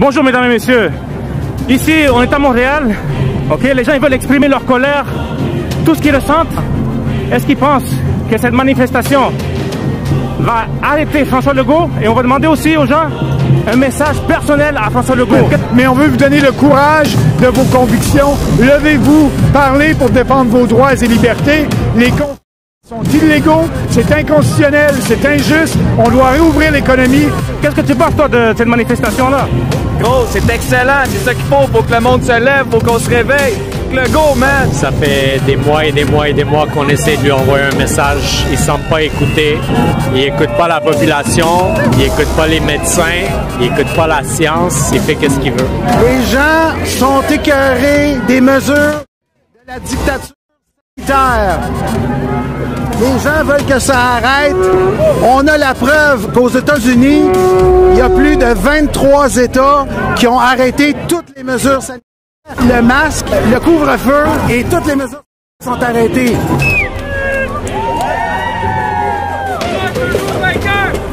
Bonjour mesdames et messieurs, ici on est à Montréal, ok, les gens ils veulent exprimer leur colère, tout ce qu'ils ressentent. Est-ce qu'ils pensent que cette manifestation va arrêter François Legault? Et on va demander aussi aux gens un message personnel à François Legault. Mais on veut vous donner le courage de vos convictions. Levez-vous, parlez pour défendre vos droits et libertés. Les comptes sont illégaux, c'est inconstitutionnel, c'est injuste. On doit réouvrir l'économie. Qu'est-ce que tu penses toi de cette manifestation-là? Gros, c'est excellent, c'est ça qu'il faut que le monde se lève, faut qu'on se réveille. Le go, man! Ça fait des mois et des mois et des mois qu'on essaie de lui envoyer un message. Il ne semble pas écouter. Il n'écoute pas la population. Il n'écoute pas les médecins. Il n'écoute pas la science. Il fait ce qu'il veut. Les gens sont écœurés des mesures de la dictature sanitaire. Les gens veulent que ça arrête. On a la preuve qu'aux États-Unis, il y a plus de 23 États qui ont arrêté toutes les mesures sanitaires. Le masque, le couvre-feu et toutes les mesures sont arrêtées.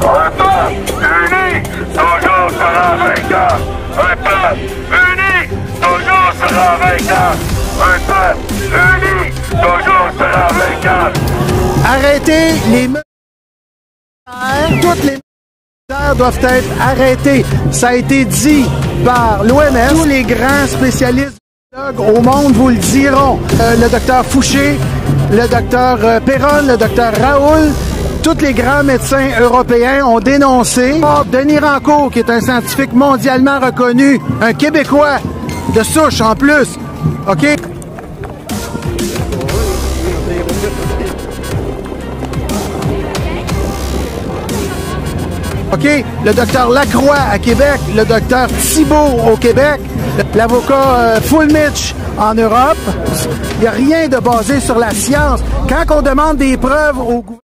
Un peuple uni, toujours sera vainqueur. Un peuple uni, toujours sera vainqueur. Un peuple uni, toujours sera vainqueur. Arrêtez les mesures. Toutes les mesures doivent être arrêtées. Ça a été dit par l'OMS. Tous les grands spécialistes au monde vous le diront. Le docteur Fouché, le docteur Perron, le docteur Raoul, tous les grands médecins européens ont dénoncé. Denis Rancourt, qui est un scientifique mondialement reconnu, un Québécois de souche en plus, OK? OK, le docteur Lacroix à Québec, le docteur Thibault au Québec, l'avocat Fulmich en Europe. Il n'y a rien de basé sur la science. Quand on demande des preuves au gouvernement,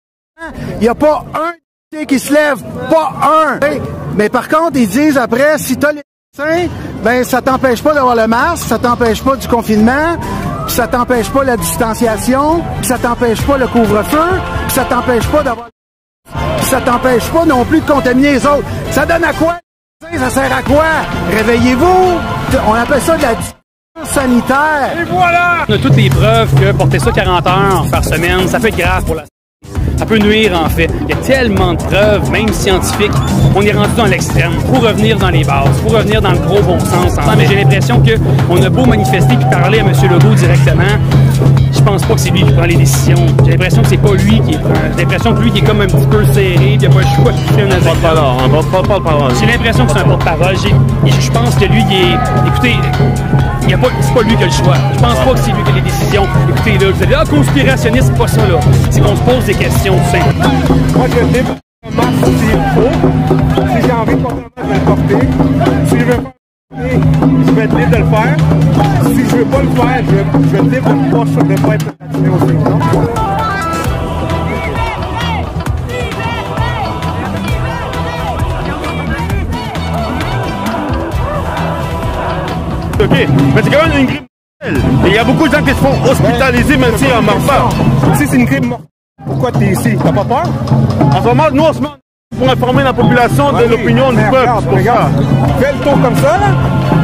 il n'y a pas un qui se lève, pas un. Mais par contre, ils disent après, si tu as les médecins, ben ça t'empêche pas d'avoir le masque, ça t'empêche pas du confinement, puis ça t'empêche pas la distanciation, puis ça t'empêche pas le couvre-feu, puis ça t'empêche pas d'avoir... Puis ça t'empêche pas non plus de contaminer les autres. Ça donne à quoi? Ça sert à quoi? Réveillez-vous! On appelle ça de la dictature sanitaire. Et voilà! On a toutes les preuves que porter ça 40 heures par semaine, ça peut être grave pour la... Ça peut nuire, en fait. Il y a tellement de preuves, même scientifiques. On est rendu dans l'extrême. Pour revenir dans les bases, pour revenir dans le gros bon sens. Mais j'ai l'impression qu'on a beau manifester puis parler à M. Legault directement, je pense pas que c'est lui qui prend les décisions. J'ai l'impression que c'est pas lui qui prend. J'ai l'impression que lui qui est comme un petit peu serré, puis il n'y a pas le choix de toucher un Porte-parole. J'ai l'impression que c'est un porte-parole. Je pense que lui, il est... Écoutez, c'est pas lui qui a le choix. Je pense pas que c'est lui qui a les décisions. Écoutez, là, vous allez conspirationniste, c'est pas ça, là. C'est qu'on se pose des questions, tout simplement. Moi, je développe un masque s'il faut. Si j'ai envie de porter un masque, je vais le porter. Si je veux pas je vais être libre de le faire. Si je veux pas le faire, je vais être libre de ne pas être vacciné aussi. Non? Ok, mais c'est quand même une grippe mortelle. Il y a beaucoup de gens qui se font hospitaliser même s'ils en meurent pas. Si c'est une grippe mortelle, pourquoi tu es ici? T'as pas peur? En ce moment, nous, on se met pour informer la population de l'opinion du peuple. Regarde, fais le tour comme ça, là.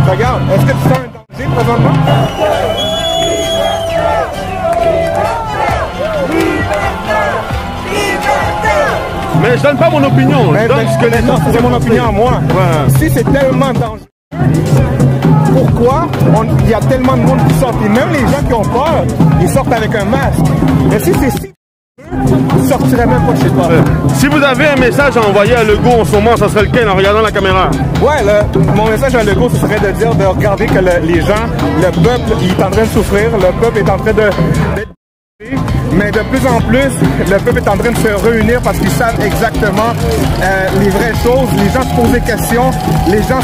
Regarde, est-ce que tu sens un danger présentement? Mais je donne pas mon opinion. Je donne ce que les gens c'est mon opinion à moi. Ouais. Si c'est tellement dangereux, pourquoi il y a tellement de monde qui sort? Et même les gens qui ont peur, ils sortent avec un masque. Mais si c'est si vous sortirez même pas chez toi. Si vous avez un message à envoyer à Legault en ce moment, ça serait lequel en regardant la caméra? Ouais, mon message à Legault, ce serait de dire, de regarder que les gens, le peuple, il est en train de souffrir, le peuple est en train d'être... Mais de plus en plus, le peuple est en train de se réunir parce qu'ils savent exactement les vraies choses. Les gens se posent des questions, les gens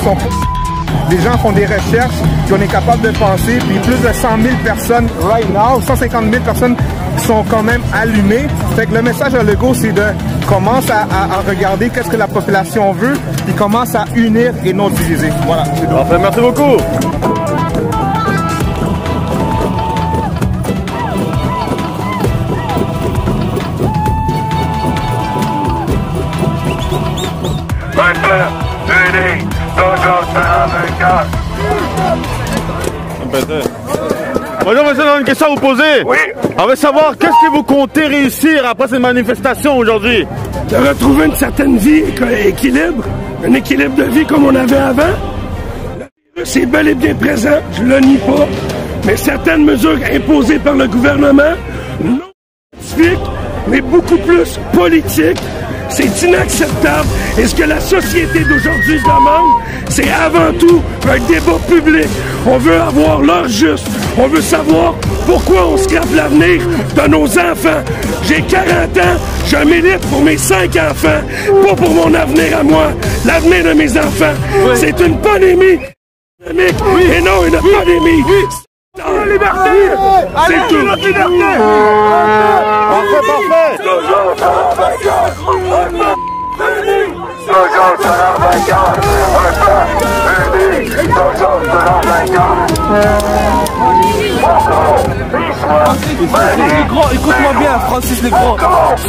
font des recherches, puis on est capable de penser, puis plus de 100 000 personnes, right now, 150 000 personnes sont quand même allumées. Fait que le message à Legault, c'est de commencer à regarder qu'est-ce que la population veut, puis commence à unir et non diviser. Voilà, c'est tout. Parfait, merci beaucoup. Un peuple uni, toujours sera vainqueur. Bonjour, monsieur, on a une question à vous poser. Oui. On veut savoir qu'est-ce que vous comptez réussir après cette manifestation aujourd'hui? De retrouver une certaine vie, un équilibre de vie comme on avait avant. Le virus est bel et bien présent, je le nie pas, mais certaines mesures imposées par le gouvernement, non scientifiques, mais beaucoup plus politiques, c'est inacceptable. Et ce que la société d'aujourd'hui demande, c'est avant tout un débat public. On veut avoir l'heure juste. On veut savoir pourquoi on scrape l'avenir de nos enfants. J'ai 40 ans, je milite pour mes 5 enfants, pas pour mon avenir à moi. L'avenir de mes enfants, c'est une pandémie économique et non une pandémie. La liberté! C'est tout! Parfait, parfait! Toujours sera vainqueur. Un peuple uni, toujours sera vainqueur. Francis Legros, écoute-moi bien, Francis Legros.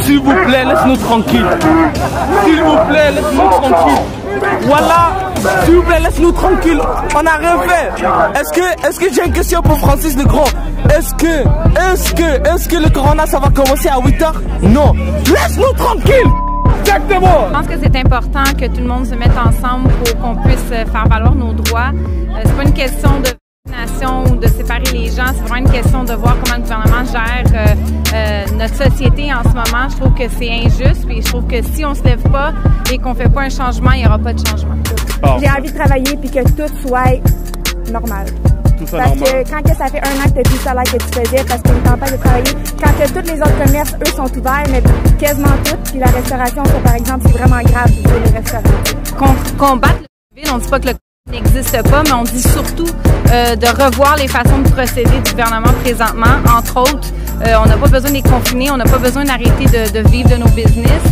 S'il vous plaît, laisse-nous tranquille. S'il vous plaît, laisse-nous tranquille. Voilà, s'il vous plaît, laisse-nous tranquille. On n'a rien fait. Est-ce que j'ai une question pour Francis Legros? Est-ce que le corona, ça va commencer à 8h? Non. Laisse-nous tranquille. Exactement. Je pense que c'est important que tout le monde se mette ensemble pour qu'on puisse faire valoir nos droits. C'est pas une question de nation ou de séparer les gens, c'est vraiment une question de voir comment le gouvernement gère notre société en ce moment. Je trouve que c'est injuste, puis je trouve que si on se lève pas et qu'on fait pas un changement, il n'y aura pas de changement. J'ai envie de travailler puis que tout soit normal. Parce que quand que ça fait 1 an que tu as plus le salaire que tu faisais parce qu'il y a une campagne de travailler, quand que tous les autres commerces, eux, sont ouverts, mais quasiment tous, puis la restauration, ça, par exemple, c'est vraiment grave pour les restaurants. Combattre le COVID, on ne dit pas que le COVID n'existe pas, mais on dit surtout de revoir les façons de procéder du gouvernement présentement. Entre autres, on n'a pas besoin d'être confinés, on n'a pas besoin d'arrêter de vivre de nos business,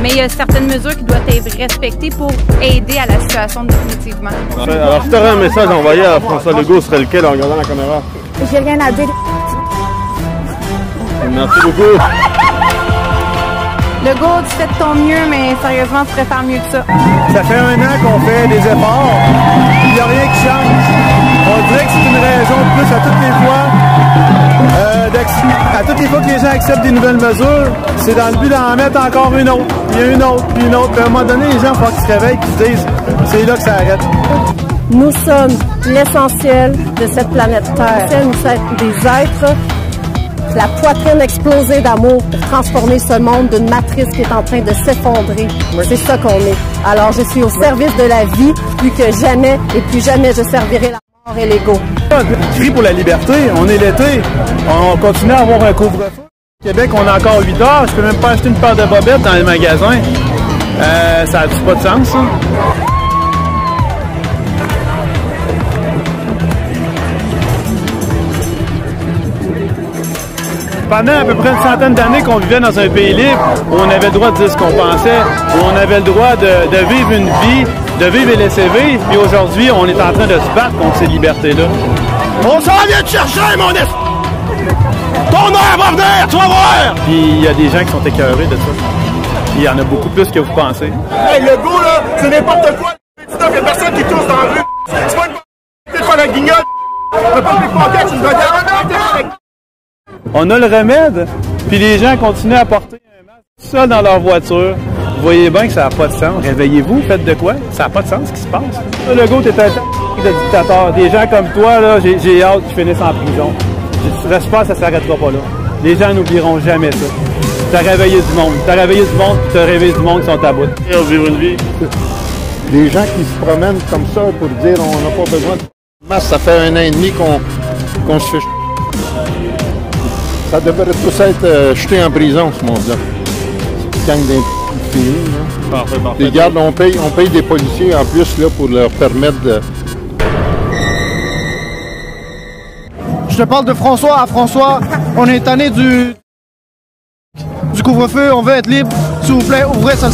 mais il y a certaines mesures qui doivent être respectées pour aider à la situation définitivement. Alors, si tu aurais un message à envoyer à François Legault, ce serait lequel en regardant la caméra? J'ai rien à dire. Merci beaucoup. Legault, tu fais de ton mieux, mais sérieusement, tu pourrais faire mieux que ça. Ça fait 1 an qu'on fait des efforts, il n'y a rien qui change. On dirait que c'est une raison de plus à toutes les fois. À toutes les fois que les gens acceptent des nouvelles mesures, c'est dans le but d'en mettre encore une autre, puis une autre, puis une autre. Puis à un moment donné, les gens, il faut qu'ils se réveillent, qu'ils se disent, c'est là que ça arrête. Nous sommes l'essentiel de cette planète Terre. Nous sommes des êtres, la poitrine explosée d'amour pour transformer ce monde d'une matrice qui est en train de s'effondrer. C'est ça qu'on est. Alors, je suis au service de la vie, plus que jamais, et plus jamais je servirai la mort et l'ego. Crie pour la liberté, on est l'été, on continue à avoir un couvre-feu. Au Québec, on a encore 8 heures, je peux même pas acheter une paire de bobettes dans les magasins. Ça n'a pas de sens, ça? Pendant à peu près une centaine d'années qu'on vivait dans un pays libre, où on avait le droit de dire ce qu'on pensait, où on avait le droit de vivre une vie, de vivre et laisser vivre, puis aujourd'hui, on est en train de se battre contre ces libertés-là. On s'en vient te chercher, mon esprit! Ton heure va venir, tu vas voir! Puis il y a des gens qui sont écœurés de ça. Il y en a beaucoup plus que vous pensez. Hey, le goût, là, c'est n'importe quoi! Il y a personne qui tousse dans la rue! C'est pas une c'est pas la guignotte! Le public pocket, c'est une vedette! On a le remède, puis les gens continuent à porter un masque seul dans leur voiture. Vous voyez bien que ça n'a pas de sens. Réveillez-vous, faites de quoi? Ça n'a pas de sens ce qui se passe. Là, Legault, t'es un de dictateur. Des gens comme toi, là, j'ai hâte qu'ils finissent en prison. J'espère que ça ne s'arrêtera pas là. Les gens n'oublieront jamais ça. T'as réveillé du monde. T'as réveillé du monde, puis t'as réveillé du monde qui sont à bout. Vivre une vie. Les gens qui se promènent comme ça pour dire on n'a pas besoin de masque, ça fait 1 an et demi qu'on se fait. Ça devrait tous être jeté en prison, ce monde-là. C'est gang d'infinis. Parfait. Regarde, on paye des policiers en plus là, pour leur permettre de... Je te parle de François. À François, on est tanné du couvre-feu, on veut être libre. S'il vous plaît, ouvrez ça.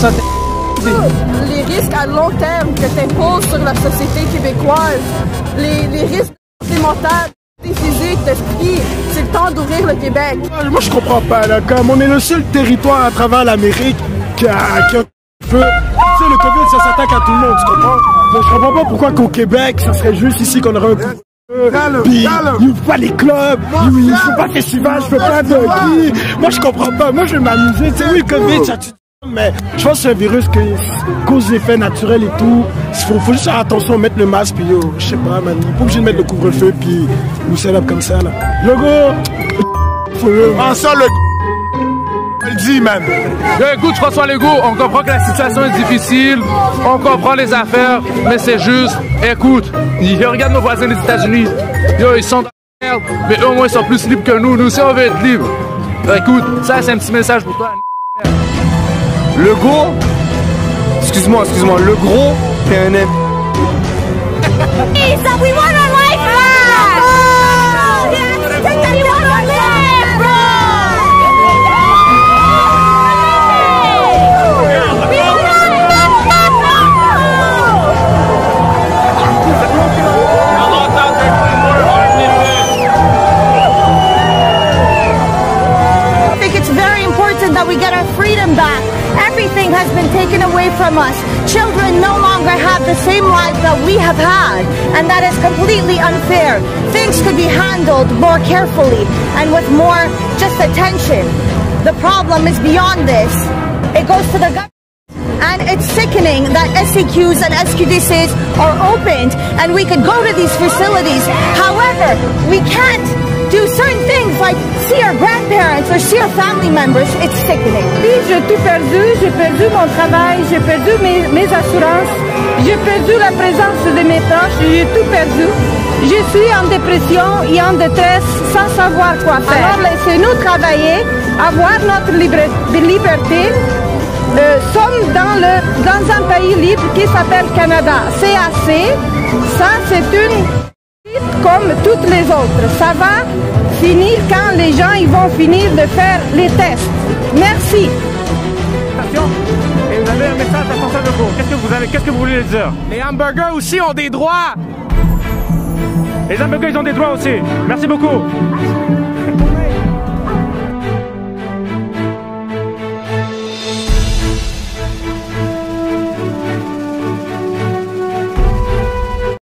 Les risques à long terme que tu imposes sur la société québécoise, les risques mentales, physiques, d'esprit, c'est le temps d'ouvrir le Québec. Moi, je comprends pas, là, comme on est le seul territoire à travers l'Amérique qui a un feu. C'est le COVID, ça s'attaque à tout le monde, tu comprends? Donc, je comprends pas pourquoi qu'au Québec, ça serait juste ici qu'on aurait un coup. Puis, il ouvre pas les clubs, il faut pas festival, je peux pas de qui. Moi, je comprends pas. Moi, je vais m'amuser. Tu sais, oui, le COVID, ça tue. Mais je pense que c'est un virus qui cause des effets naturels et tout. Faut juste faire attention, mettre le masque, puis yo, je sais pas, man. Pas obligé de mettre le couvre-feu, puis nous célèbre comme ça, là. Logo! En ça, le le dit, man. Écoute, François Legault, on comprend que la situation est difficile, on comprend les affaires, mais c'est juste, écoute, regarde nos voisins des États-Unis. Ils sont dans la merde, mais eux, au moins, ils sont plus libres que nous. Nous aussi, on veut être libres. Écoute, ça, c'est un petit message pour toi. Legault, excuse-moi, le gros, t'es un ép. So we want our life back! Oh, yes! We want our life back! I think it's very important that we get our freedom back. Everything has been taken away from us. Children no longer have the same lives that we have had, and that is completely unfair. Things could be handled more carefully and with more just attention. The problem is beyond this. It goes to the government. And it's sickening that SCQs and SQDCs are opened and we could go to these facilities. However, we can't do certain things like see our grandparents or see our family members. It's sickening. Oui, j'ai tout perdu. J'ai perdu mon travail, j'ai perdu mes assurances, j'ai perdu la présence de mes proches, j'ai tout perdu. Je suis en dépression et en détresse sans savoir quoi faire. Alors laissez-nous travailler, avoir notre liberté. Sommes dans un pays libre qui s'appelle Canada. CAC, ça c'est une comme toutes les autres. Ça va finir quand les gens ils vont finir de faire les tests. Merci. Et vous avez un message à François Legault. Qu'est-ce que vous voulez dire? Les hamburgers aussi ont des droits. Les hamburgers ils ont des droits aussi. Merci beaucoup.